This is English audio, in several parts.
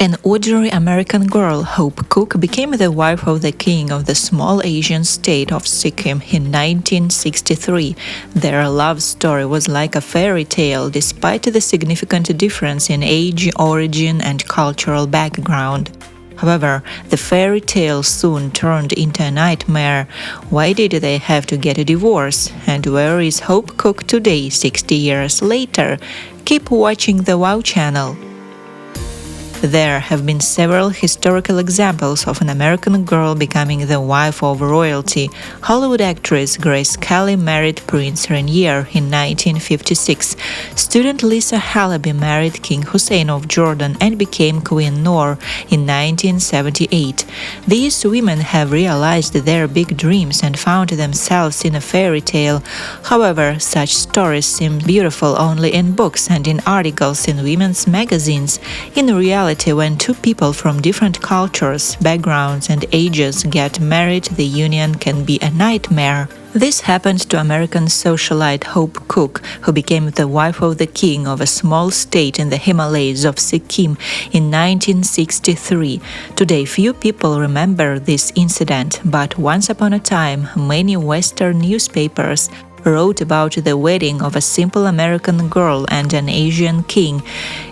An ordinary American girl, Hope Cooke, became the wife of the king of the small Asian state of Sikkim in 1963. Their love story was like a fairy tale, despite the significant difference in age, origin, and cultural background. However, the fairy tale soon turned into a nightmare. Why did they have to get a divorce? And where is Hope Cooke today, 60 years later? Keep watching the WOW channel. There have been several historical examples of an American girl becoming the wife of royalty. Hollywood actress Grace Kelly married Prince Rainier in 1956. Student Lisa Halaby married King Hussein of Jordan and became Queen Noor in 1978. These women have realized their big dreams and found themselves in a fairy tale. However, such stories seem beautiful only in books and in articles in women's magazines. In reality, when two people from different cultures, backgrounds, and ages get married, the union can be a nightmare. This happened to American socialite Hope Cooke, who became the wife of the king of a small state in the Himalayas of Sikkim in 1963. Today, few people remember this incident, but once upon a time, many Western newspapers wrote about the wedding of a simple American girl and an Asian king.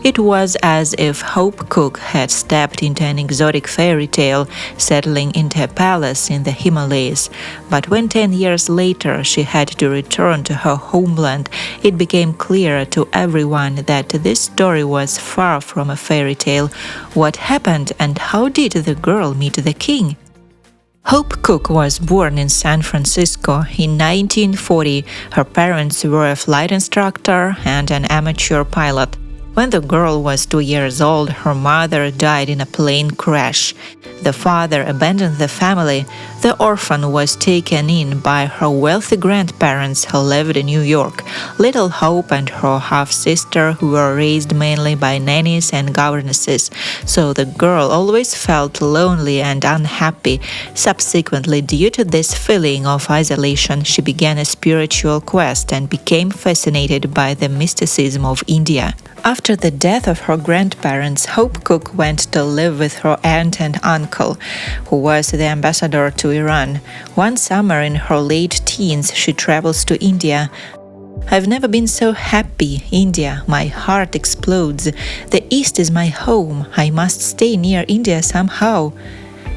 It was as if Hope Cooke had stepped into an exotic fairy tale, settling into a palace in the Himalayas. But when 10 years later she had to return to her homeland, it became clear to everyone that this story was far from a fairy tale. What happened, and how did the girl meet the king? Hope Cooke was born in San Francisco in 1940. Her parents were a flight instructor and an amateur pilot. When the girl was 2 years old, her mother died in a plane crash. The father abandoned the family. The orphan was taken in by her wealthy grandparents who lived in New York. Little Hope and her half-sister were raised mainly by nannies and governesses, so the girl always felt lonely and unhappy. Subsequently, due to this feeling of isolation, she began a spiritual quest and became fascinated by the mysticism of India. After the death of her grandparents, Hope Cooke went to live with her aunt and uncle, who was the ambassador to Iran. One summer in her late teens, she travels to India. "I've never been so happy. India, my heart explodes. The East is my home. I must stay near India somehow."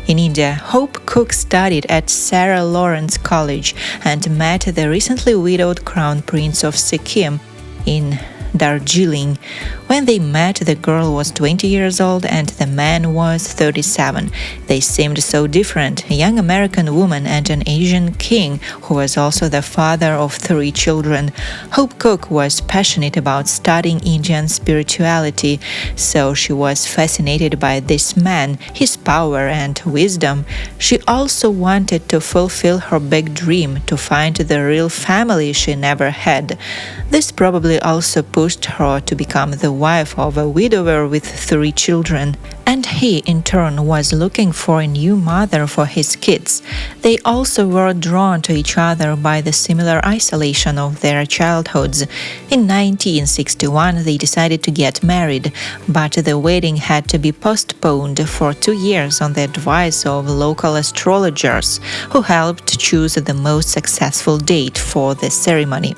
In India, Hope Cooke studied at Sarah Lawrence College and met the recently widowed Crown Prince of Sikkim in Darjeeling. When they met, the girl was 20 years old and the man was 37. They seemed so different, a young American woman and an Asian king who was also the father of 3 children. Hope Cooke was passionate about studying Indian spirituality, so she was fascinated by this man, his power and wisdom. She also wanted to fulfill her big dream, to find the real family she never had. This probably also pushed her to become the wife of a widower with 3 children. And he, in turn, was looking for a new mother for his kids. They also were drawn to each other by the similar isolation of their childhoods. In 1961, they decided to get married, but the wedding had to be postponed for 2 years on the advice of local astrologers, who helped choose the most successful date for the ceremony.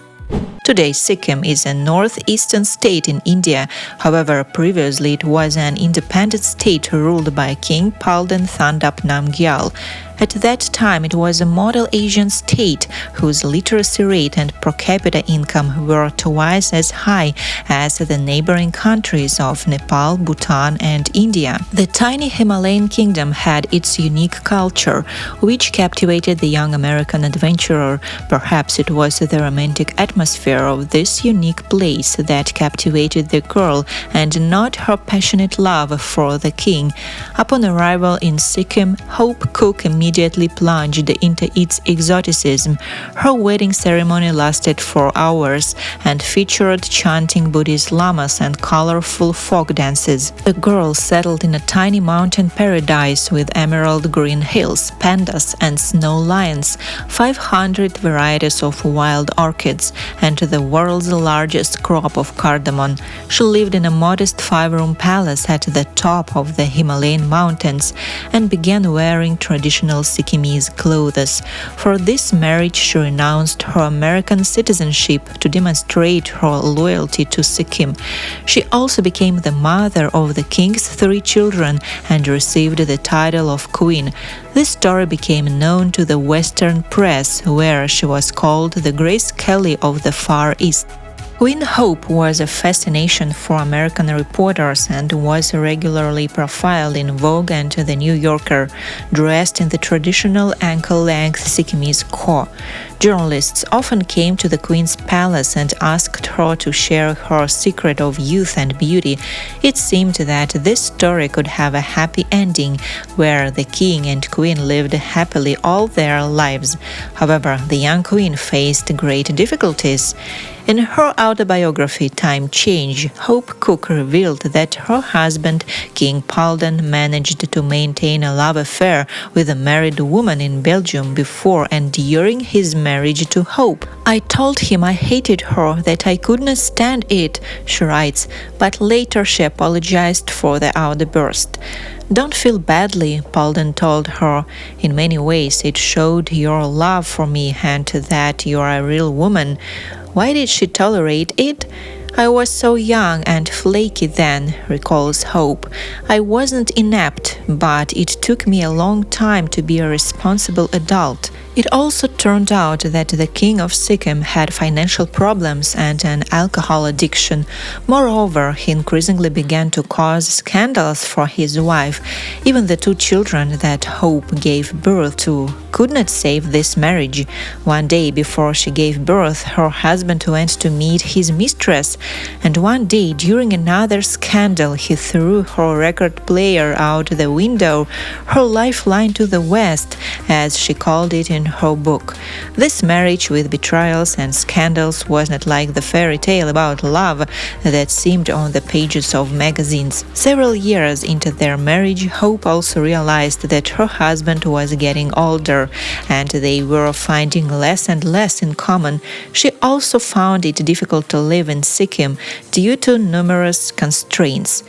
Today, Sikkim is a northeastern state in India. However, previously it was an independent state ruled by King Palden Thondap Namgyal. At that time, it was a model Asian state whose literacy rate and per capita income were twice as high as the neighboring countries of Nepal, Bhutan, and India. The tiny Himalayan kingdom had its unique culture, which captivated the young American adventurer. Perhaps it was the romantic atmosphere of this unique place that captivated the girl and not her passionate love for the king. Upon arrival in Sikkim, Hope Cooke immediately immediately plunged into its exoticism. Her wedding ceremony lasted 4 hours and featured chanting Buddhist lamas and colorful folk dances. The girl settled in a tiny mountain paradise with emerald green hills, pandas and snow lions, 500 varieties of wild orchids, and the world's largest crop of cardamom. She lived in a modest 5-room palace at the top of the Himalayan mountains and began wearing traditional Sikkimese clothes. For this marriage, she renounced her American citizenship to demonstrate her loyalty to Sikkim. She also became the mother of the king's 3 children and received the title of queen. This story became known to the Western press, where she was called the Grace Kelly of the Far East. Queen Hope was a fascination for American reporters and was regularly profiled in Vogue and The New Yorker, dressed in the traditional ankle-length Sikkimese ko. Journalists often came to the Queen's palace and asked her to share her secret of youth and beauty. It seemed that this story could have a happy ending, where the King and Queen lived happily all their lives. However, the young Queen faced great difficulties. In her autobiography, Time Change, Hope Cooke revealed that her husband, King Palden, managed to maintain a love affair with a married woman in Belgium before and during his marriage to Hope. "I told him I hated her, that I could not stand it," she writes, but later she apologized for the outburst. "Don't feel badly," Palden told her. "In many ways it showed your love for me and that you're a real woman." Why did she tolerate it? "I was so young and flaky then," recalls Hope. "I wasn't inept, but it took me a long time to be a responsible adult." It also turned out that the king of Sikkim had financial problems and an alcohol addiction. Moreover, he increasingly began to cause scandals for his wife. Even the 2 children that Hope gave birth to could not save this marriage. One day before she gave birth, her husband went to meet his mistress, and one day during another scandal he threw her record player out the window, her lifeline to the West, as she called it in her book. This marriage with betrayals and scandals was not like the fairy tale about love that seemed on the pages of magazines. Several years into their marriage, Hope also realized that her husband was getting older, and they were finding less and less in common. She also found it difficult to live in Sikkim due to numerous constraints.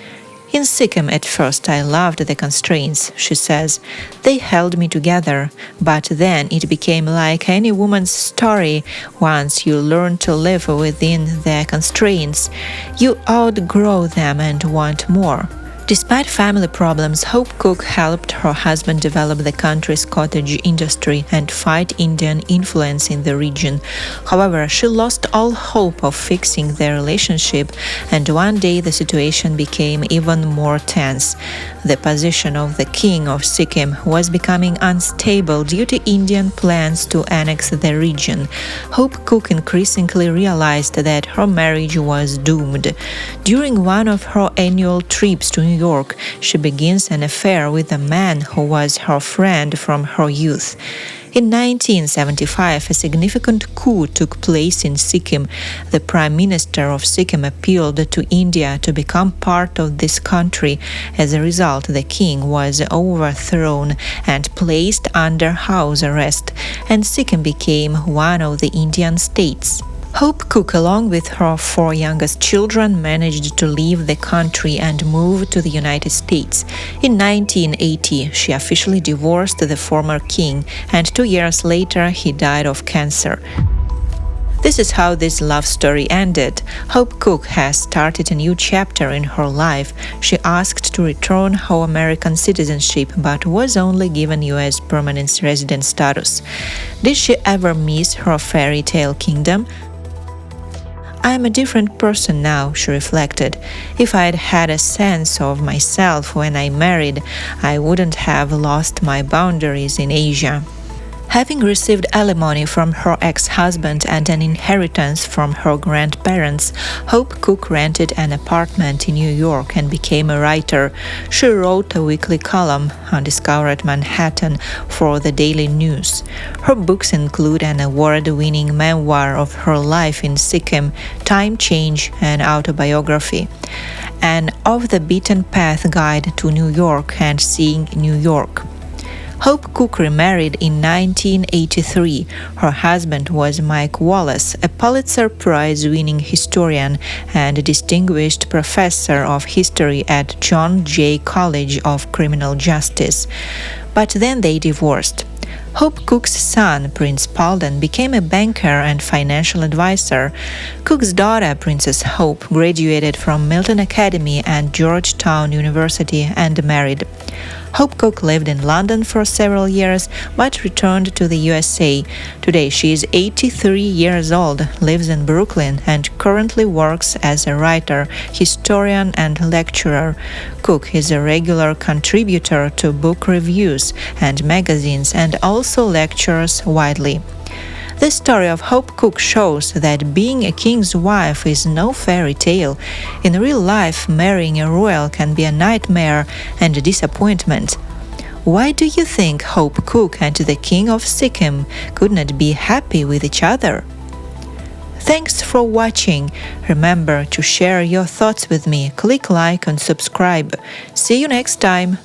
"In Sikkim at first I loved the constraints," she says. "They held me together, but then it became like any woman's story. Once you learn to live within the constraints, you outgrow them and want more." Despite family problems, Hope Cooke helped her husband develop the country's cottage industry and fight Indian influence in the region. However, she lost all hope of fixing their relationship, and one day the situation became even more tense. The position of the king of Sikkim was becoming unstable due to Indian plans to annex the region. Hope Cooke increasingly realized that her marriage was doomed. During one of her annual trips to New York, she begins an affair with a man who was her friend from her youth. In 1975, a significant coup took place in Sikkim. The Prime Minister of Sikkim appealed to India to become part of this country. As a result, the king was overthrown and placed under house arrest, and Sikkim became one of the Indian states. Hope Cooke, along with her 4 youngest children, managed to leave the country and move to the United States. In 1980, she officially divorced the former king, and 2 years later he died of cancer. This is how this love story ended. Hope Cooke has started a new chapter in her life. She asked to return her American citizenship but was only given U.S. permanent resident status. Did she ever miss her fairy tale kingdom? "I am a different person now," she reflected. "If I'd had a sense of myself when I married, I wouldn't have lost my boundaries in Asia." Having received alimony from her ex-husband and an inheritance from her grandparents, Hope Cooke rented an apartment in New York and became a writer. She wrote a weekly column, Undiscovered Manhattan, for the Daily News. Her books include an award-winning memoir of her life in Sikkim, Time Change, and autobiography, an off-the-beaten-path guide to New York and seeing New York. Hope Cooke remarried in 1983. Her husband was Mike Wallace, a Pulitzer Prize-winning historian and a distinguished professor of history at John Jay College of Criminal Justice. But then they divorced. Hope Cooke's son, Prince Paulden, became a banker and financial advisor. Cooke's daughter, Princess Hope, graduated from Milton Academy and Georgetown University and married. Hope Cooke lived in London for several years, but returned to the USA. Today she is 83 years old, lives in Brooklyn, and currently works as a writer, historian, and lecturer. Cooke is a regular contributor to book reviews and magazines and also lectures widely. The story of Hope Cooke shows that being a king's wife is no fairy tale. In real life, marrying a royal can be a nightmare and a disappointment. Why do you think Hope Cooke and the king of Sikkim could not be happy with each other? Thanks for watching. Remember to share your thoughts with me. Click like and subscribe. See you next time.